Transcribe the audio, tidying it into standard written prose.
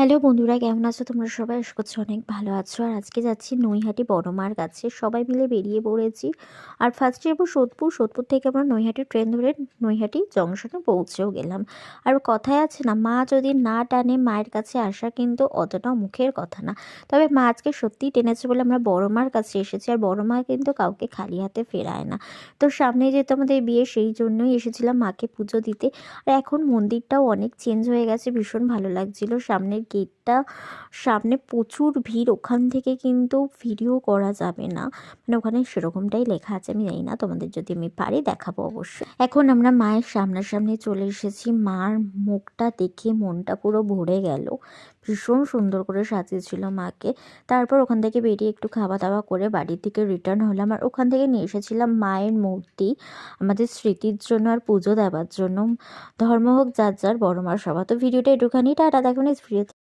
Hello বন্ধুরা, কেমন আছো তোমরা সবাই? আশা করছি অনেক ভালো আছো। আর আজকে যাচ্ছি নৈহাটি বড় মার কাছে, সবাই মিলে বেরিয়ে পড়েছি। আর ফার্স্টে যাবো সোদপুর। সোদপুর থেকে আমরা নৈহাটি ট্রেন ধরে নৈহাটি জংশনে পৌঁছেও গেলাম। আর কথায় আছে না, মা যদি না টানে মায়ের কাছে আসা কিন্তু অতটাও মুখের কথা না। তবে মা আজকে সত্যিই টেনেছে বলে আমরা বড় মার কাছে এসেছি। আর বড় মা কিন্তু কাউকে খালি হাতে ফেরায় না। তো সামনে যেহেতু আমাদের বিয়ে, সেই জন্যই এসেছিলাম মাকে পুজো দিতে। আর এখন মন্দিরটাও অনেক চেঞ্জ হয়ে গেছে, ভীষণ ভালো লাগছিল। সামনের গেটটা, সামনে প্রচুর ভিড়, ওখান থেকে কিন্তু ভিডিও করা যাবে না, মানে ওখানে সেরকমটাই লেখা আছে। আমি জানি না, তোমাদের যদি আমি পারি দেখাবো অবশ্যই। এখন আমরা মায়ের সামনাসামনি চলে এসেছি। মার মুখটা দেখে মনটা পুরো ভরে গেল। ভীষণ সুন্দর করে সাজিয়েছিল মাকে। তারপর ওখান থেকে বেরিয়ে একটু খাওয়া দাওয়া করে বাড়ির দিকে রিটার্ন হলাম। আর ওখান থেকে নিয়ে এসেছিলাম মায়ের মূর্তি আমাদের স্মৃতির জন্য আর পুজো দেওয়ার জন্য। ধর্ম হোক যার যার, বড় মার সভা। তো ভিডিওটা একটুখানি টাটা, দেখুন ভিডিও।